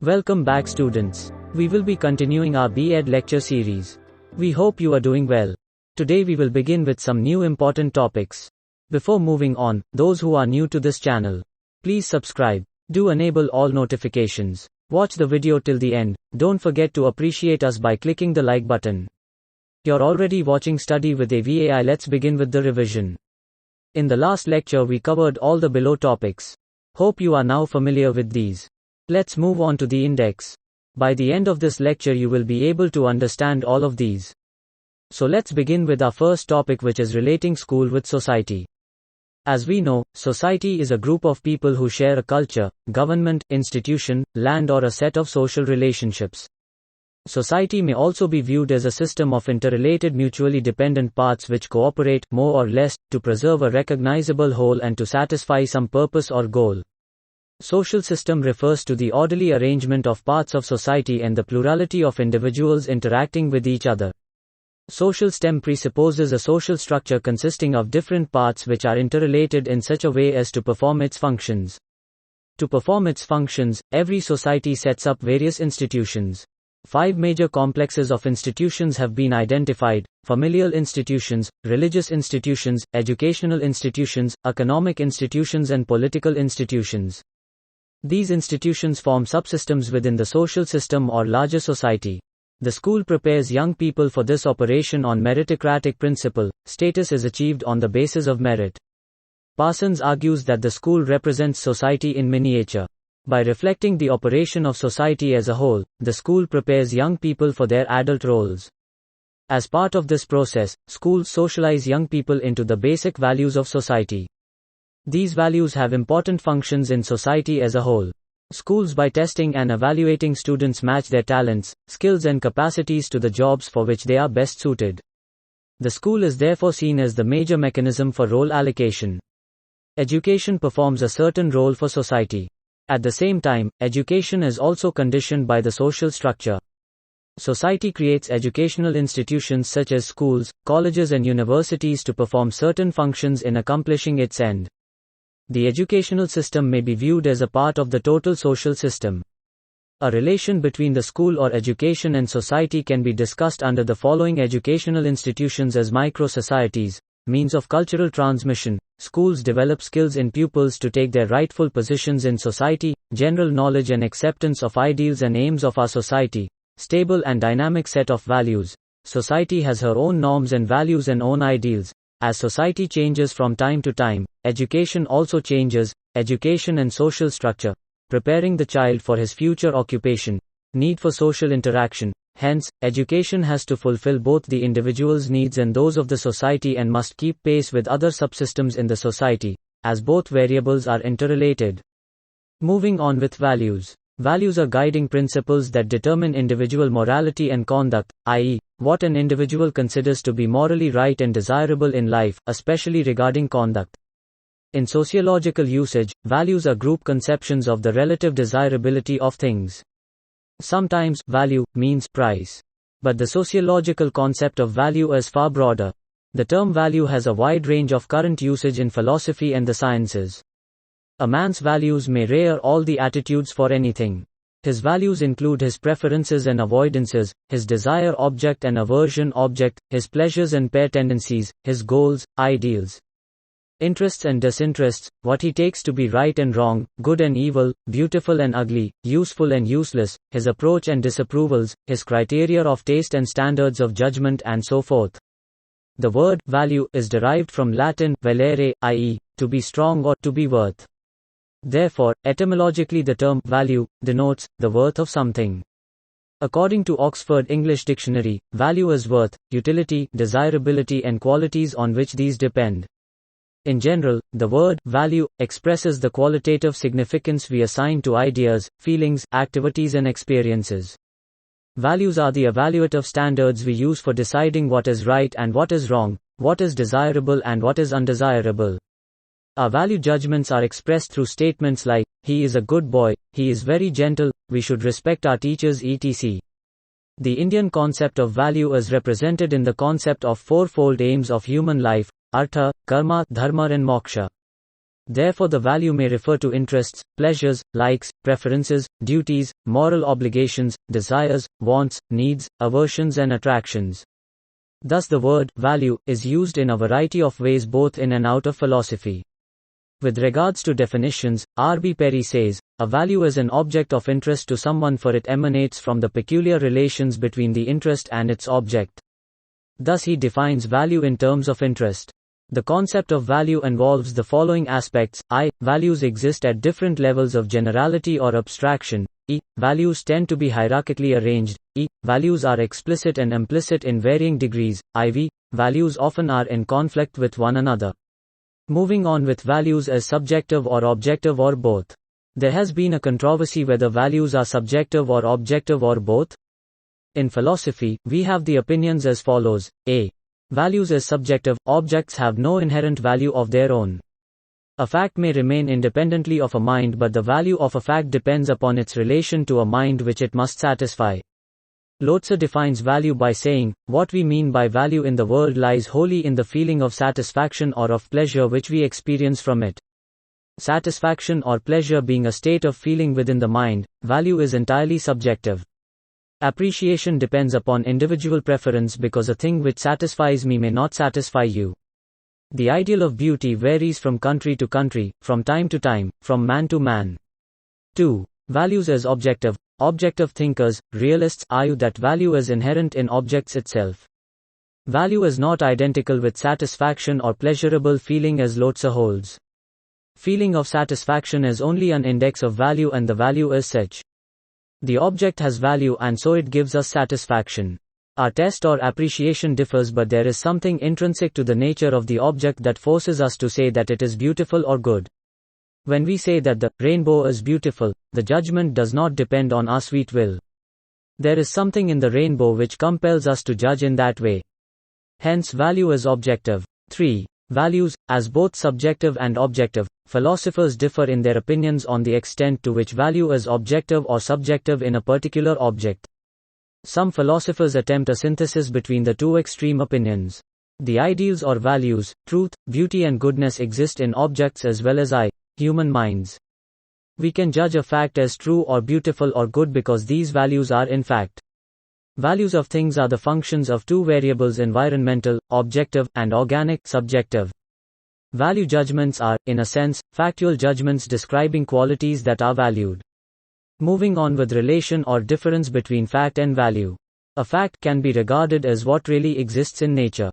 Welcome back, students. We will be continuing our B.Ed lecture series. We hope you are doing well. Today we will begin with some new important topics. Before moving on, those who are new to this channel, please subscribe. Do enable all notifications. Watch the video till the end. Don't forget to appreciate us by clicking the like button. You're already watching Study with AVAI. Let's begin with the revision. In the last lecture we covered all the below topics. Hope you are now familiar with these. Let's move on to the index. By the end of this lecture you will be able to understand all of these. So let's begin with our first topic, which is relating school with society. As we know, society is a group of people who share a culture, government, institution, land, or a set of social relationships. Society may also be viewed as a system of interrelated mutually dependent parts which cooperate, more or less, to preserve a recognizable whole and to satisfy some purpose or goal. Social system refers to the orderly arrangement of parts of society and the plurality of individuals interacting with each other. Social stem presupposes a social structure consisting of different parts which are interrelated in such a way as to perform its functions. To perform its functions, every society sets up various institutions. 5 major complexes of institutions have been identified: familial institutions, religious institutions, educational institutions, economic institutions, and political institutions. These institutions form subsystems within the social system or larger society. The school prepares young people for this operation on meritocratic principle. Status is achieved on the basis of merit. Parsons argues that the school represents society in miniature. By reflecting the operation of society as a whole, the school prepares young people for their adult roles. As part of this process, schools socialize young people into the basic values of society. These values have important functions in society as a whole. Schools, by testing and evaluating students, match their talents, skills, and capacities to the jobs for which they are best suited. The school is therefore seen as the major mechanism for role allocation. Education performs a certain role for society. At the same time, education is also conditioned by the social structure. Society creates educational institutions such as schools, colleges, and universities to perform certain functions in accomplishing its end. The educational system may be viewed as a part of the total social system. A relation between the school or education and society can be discussed under the following: educational institutions as micro-societies, means of cultural transmission. Schools develop skills in pupils to take their rightful positions in society, general knowledge and acceptance of ideals and aims of our society, stable and dynamic set of values. Society has her own norms and values and own ideals. As society changes from time to time, education also changes. Education and social structure, preparing the child for his future occupation, need for social interaction. Hence, education has to fulfill both the individual's needs and those of the society, and must keep pace with other subsystems in the society, as both variables are interrelated. Moving on with values. Values are guiding principles that determine individual morality and conduct, i.e., what an individual considers to be morally right and desirable in life, especially regarding conduct. In sociological usage, values are group conceptions of the relative desirability of things. Sometimes, value means price. But the sociological concept of value is far broader. The term value has a wide range of current usage in philosophy and the sciences. A man's values may rear all the attitudes for anything. His values include his preferences and avoidances, his desire object and aversion object, his pleasures and pair tendencies, his goals, ideals, interests and disinterests, what he takes to be right and wrong, good and evil, beautiful and ugly, useful and useless, his approach and disapprovals, his criteria of taste and standards of judgment, and so forth. The word value is derived from Latin valere, i.e., to be strong or to be worth. Therefore, etymologically the term value denotes the worth of something. According to Oxford English Dictionary, value is worth, utility, desirability, and qualities on which these depend. In general, the word value expresses the qualitative significance we assign to ideas, feelings, activities, and experiences. Values are the evaluative standards we use for deciding what is right and what is wrong, what is desirable and what is undesirable. Our value judgments are expressed through statements like, he is a good boy, he is very gentle, we should respect our teachers, etc. The Indian concept of value is represented in the concept of fourfold aims of human life: artha, karma, dharma, and moksha. Therefore, the value may refer to interests, pleasures, likes, preferences, duties, moral obligations, desires, wants, needs, aversions, and attractions. Thus, the word value is used in a variety of ways both in and out of philosophy. With regards to definitions, R.B. Perry says, a value is an object of interest to someone for it emanates from the peculiar relations between the interest and its object. Thus he defines value in terms of interest. The concept of value involves the following aspects. I. Values exist at different levels of generality or abstraction. E. Values tend to be hierarchically arranged. E. Values are explicit and implicit in varying degrees. IV. Values often are in conflict with one another. Moving on with values as subjective or objective or both. There has been a controversy whether values are subjective or objective or both. In philosophy, we have the opinions as follows. A. Values as subjective, objects have no inherent value of their own. A fact may remain independently of a mind, but the value of a fact depends upon its relation to a mind which it must satisfy. Lotze defines value by saying, what we mean by value in the world lies wholly in the feeling of satisfaction or of pleasure which we experience from it. Satisfaction or pleasure being a state of feeling within the mind, value is entirely subjective. Appreciation depends upon individual preference because a thing which satisfies me may not satisfy you. The ideal of beauty varies from country to country, from time to time, from man to man. 2. Values as objective. Objective thinkers, realists, argue that value is inherent in objects itself. Value is not identical with satisfaction or pleasurable feeling as Lotze holds. Feeling of satisfaction is only an index of value and the value is such. The object has value and so it gives us satisfaction. Our taste or appreciation differs, but there is something intrinsic to the nature of the object that forces us to say that it is beautiful or good. When we say that the rainbow is beautiful, the judgment does not depend on our sweet will. There is something in the rainbow which compels us to judge in that way. Hence, value is objective. 3. Values, as both subjective and objective. Philosophers differ in their opinions on the extent to which value is objective or subjective in a particular object. Some philosophers attempt a synthesis between the two extreme opinions. The ideals or values, truth, beauty and goodness exist in objects as well as human minds. We can judge a fact as true or beautiful or good because these values are in fact. Values of things are the functions of two variables: environmental, objective, and organic, subjective. Value judgments are, in a sense, factual judgments describing qualities that are valued. Moving on with relation or difference between fact and value. A fact can be regarded as what really exists in nature.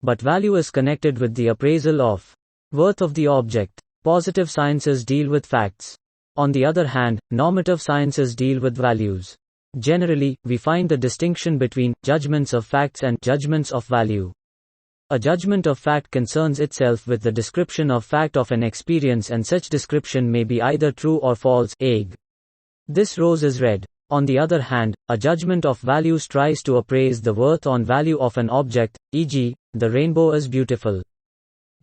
But value is connected with the appraisal of worth of the object. Positive sciences deal with facts. On the other hand, normative sciences deal with values. Generally, we find the distinction between judgments of facts and judgments of value. A judgment of fact concerns itself with the description of fact of an experience, and such description may be either true or false. Egg. This rose is red. On the other hand, a judgment of values tries to appraise the worth on value of an object, e.g., the rainbow is beautiful.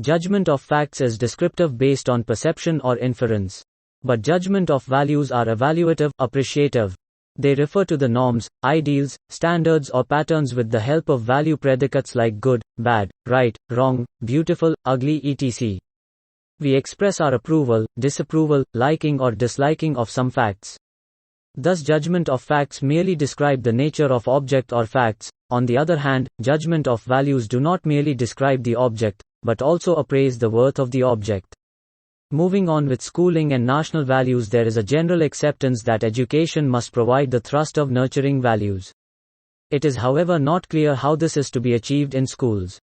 Judgment of facts is descriptive based on perception or inference. But judgment of values are evaluative, appreciative. They refer to the norms, ideals, standards or patterns with the help of value predicates like good, bad, right, wrong, beautiful, ugly, etc. We express our approval, disapproval, liking or disliking of some facts. Thus, judgment of facts merely describe the nature of object or facts. On the other hand, judgment of values do not merely describe the object, but also appraise the worth of the object. Moving on with schooling and national values, there is a general acceptance that education must provide the thrust of nurturing values. It is, however, not clear how this is to be achieved in schools.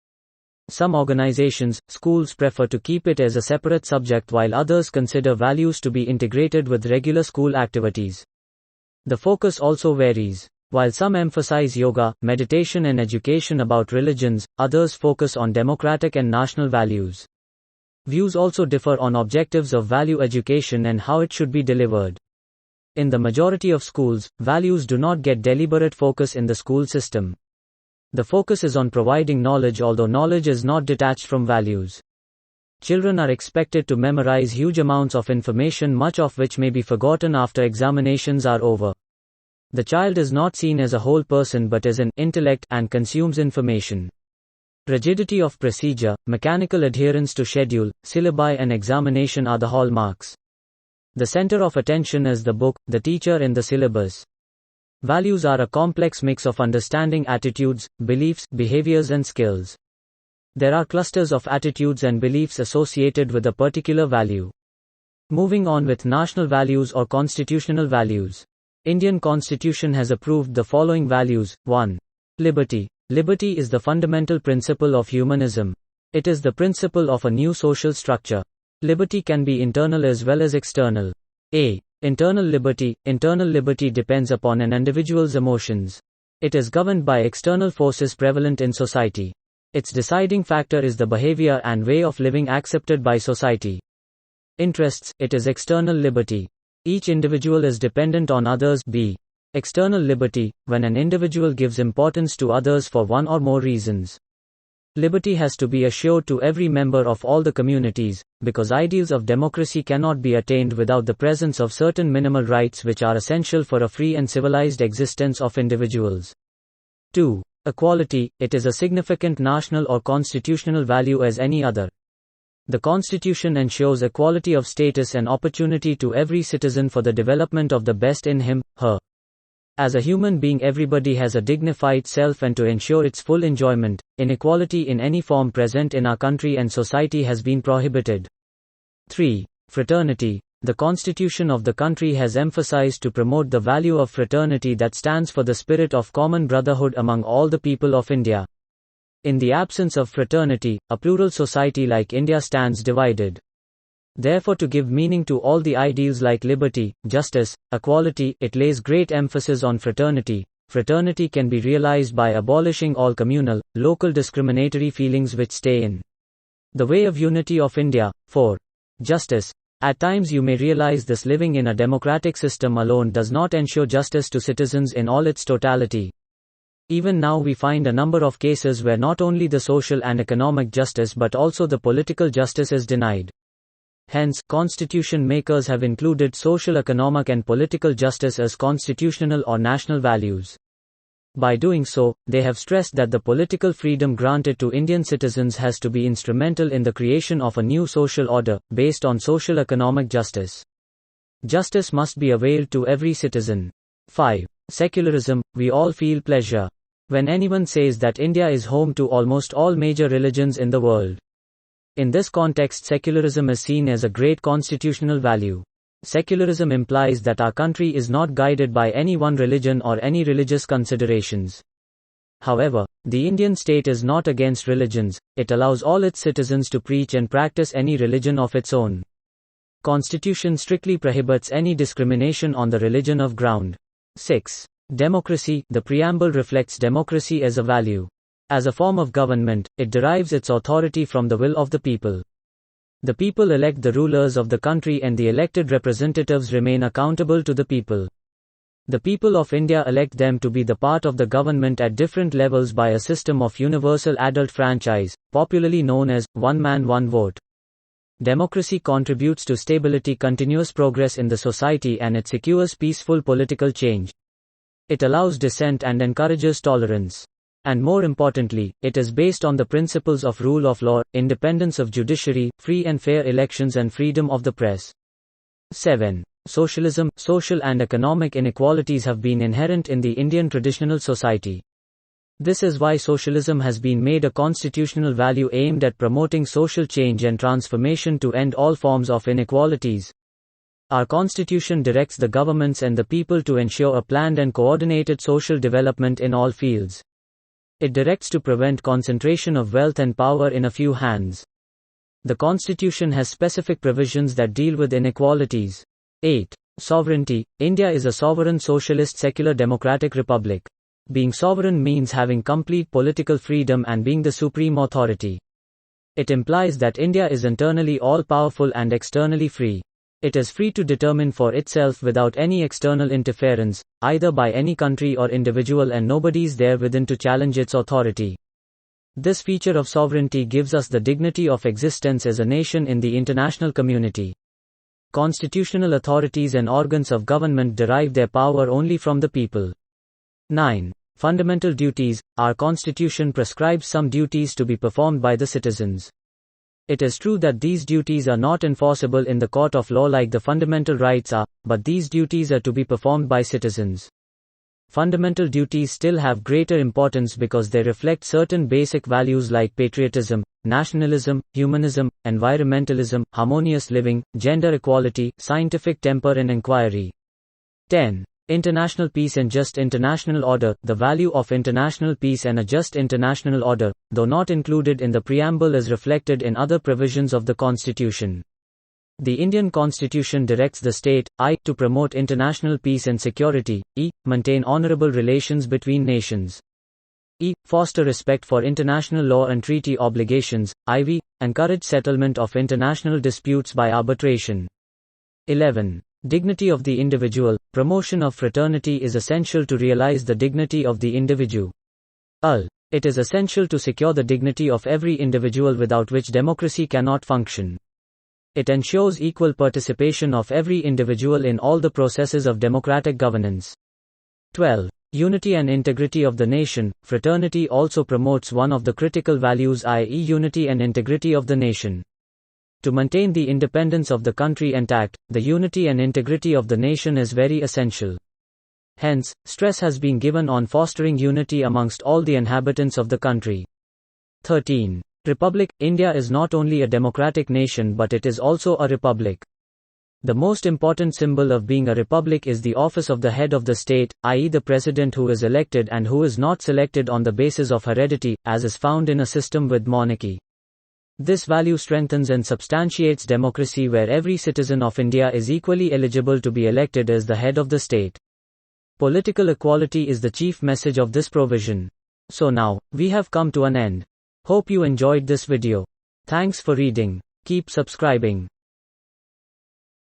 Some organizations, schools prefer to keep it as a separate subject, while others consider values to be integrated with regular school activities. The focus also varies. While some emphasize yoga, meditation and education about religions, others focus on democratic and national values. Views also differ on objectives of value education and how it should be delivered. In the majority of schools, values do not get deliberate focus in the school system. The focus is on providing knowledge, although knowledge is not detached from values. Children are expected to memorize huge amounts of information, much of which may be forgotten after examinations are over. The child is not seen as a whole person but as an intellect and consumes information. Rigidity of procedure, mechanical adherence to schedule, syllabi and examination are the hallmarks. The center of attention is the book, the teacher and the syllabus. Values are a complex mix of understanding attitudes, beliefs, behaviors and skills. There are clusters of attitudes and beliefs associated with a particular value. Moving on with national values or constitutional values. Indian Constitution has approved the following values. 1. Liberty. Liberty is the fundamental principle of humanism. It is the principle of a new social structure. Liberty can be internal as well as external. A. Internal liberty. Internal liberty depends upon an individual's emotions. It is governed by external forces prevalent in society. Its deciding factor is the behavior and way of living accepted by society. Interests. It is external liberty. Each individual is dependent on others. B. External liberty, when an individual gives importance to others for one or more reasons. Liberty has to be assured to every member of all the communities, because ideals of democracy cannot be attained without the presence of certain minimal rights which are essential for a free and civilized existence of individuals. 2. Equality, it is a significant national or constitutional value as any other. The Constitution ensures equality of status and opportunity to every citizen for the development of the best in him, her. As a human being, everybody has a dignified self, and to ensure its full enjoyment, inequality in any form present in our country and society has been prohibited. 3. Fraternity. The Constitution of the country has emphasized to promote the value of fraternity that stands for the spirit of common brotherhood among all the people of India. In the absence of fraternity, a plural society like India stands divided. Therefore, to give meaning to all the ideals like liberty, justice, equality, it lays great emphasis on fraternity. Fraternity can be realized by abolishing all communal, local discriminatory feelings which stay in the way of unity of India. 4. Justice. At times you may realize this: living in a democratic system alone does not ensure justice to citizens in all its totality. Even now we find a number of cases where not only the social and economic justice but also the political justice is denied. Hence, constitution makers have included social, economic and political justice as constitutional or national values. By doing so, they have stressed that the political freedom granted to Indian citizens has to be instrumental in the creation of a new social order, based on social economic justice. Justice must be availed to every citizen. 5. Secularism. We all feel pleasure when anyone says that India is home to almost all major religions in the world. In this context, secularism is seen as a great constitutional value. Secularism implies that our country is not guided by any one religion or any religious considerations. However, the Indian state is not against religions, it allows all its citizens to preach and practice any religion of its own. Constitution strictly prohibits any discrimination on the religion of ground. 6. Democracy. The preamble reflects democracy as a value. As a form of government, it derives its authority from the will of the people. The people elect the rulers of the country and the elected representatives remain accountable to the people. The people of India elect them to be the part of the government at different levels by a system of universal adult franchise, popularly known as one man one vote. Democracy contributes to stability, continuous progress in the society, and it secures peaceful political change. It allows dissent and encourages tolerance. And more importantly, it is based on the principles of rule of law, independence of judiciary, free and fair elections and freedom of the press. 7. Socialism. Social and economic inequalities have been inherent in the Indian traditional society. This is why socialism has been made a constitutional value aimed at promoting social change and transformation to end all forms of inequalities. Our constitution directs the governments and the people to ensure a planned and coordinated social development in all fields. It directs to prevent concentration of wealth and power in a few hands. The Constitution has specific provisions that deal with inequalities. 8. Sovereignty. India is a sovereign socialist secular democratic republic. Being sovereign means having complete political freedom and being the supreme authority. It implies that India is internally all-powerful and externally free. It is free to determine for itself without any external interference, either by any country or individual, and nobody's there within to challenge its authority. This feature of sovereignty gives us the dignity of existence as a nation in the international community. Constitutional authorities and organs of government derive their power only from the people. 9. Fundamental duties. Our Constitution prescribes some duties to be performed by the citizens. It is true that these duties are not enforceable in the court of law like the fundamental rights are, but these duties are to be performed by citizens. Fundamental duties still have greater importance because they reflect certain basic values like patriotism, nationalism, humanism, environmentalism, harmonious living, gender equality, scientific temper and inquiry. 10. International peace and just international order. The value of international peace and a just international order, though not included in the preamble, is reflected in other provisions of the Constitution. The Indian Constitution directs the state, I, to promote international peace and security, e, maintain honorable relations between nations, e, foster respect for international law and treaty obligations, iv, encourage settlement of international disputes by arbitration. 11. Dignity of the individual. Promotion of fraternity is essential to realize the dignity of the individual. It is essential to secure the dignity of every individual, without which democracy cannot function. It ensures equal participation of every individual in all the processes of democratic governance. 12. Unity and integrity of the nation. Fraternity also promotes one of the critical values, i.e., unity and integrity of the nation. To maintain the independence of the country intact, the unity and integrity of the nation is very essential. Hence, stress has been given on fostering unity amongst all the inhabitants of the country. 13. Republic. India is not only a democratic nation but it is also a republic. The most important symbol of being a republic is the office of the head of the state, i.e., the president, who is elected and who is not selected on the basis of heredity, as is found in a system with monarchy. This value strengthens and substantiates democracy, where every citizen of India is equally eligible to be elected as the head of the state. Political equality is the chief message of this provision. So now, we have come to an end. Hope you enjoyed this video. Thanks for reading. Keep subscribing.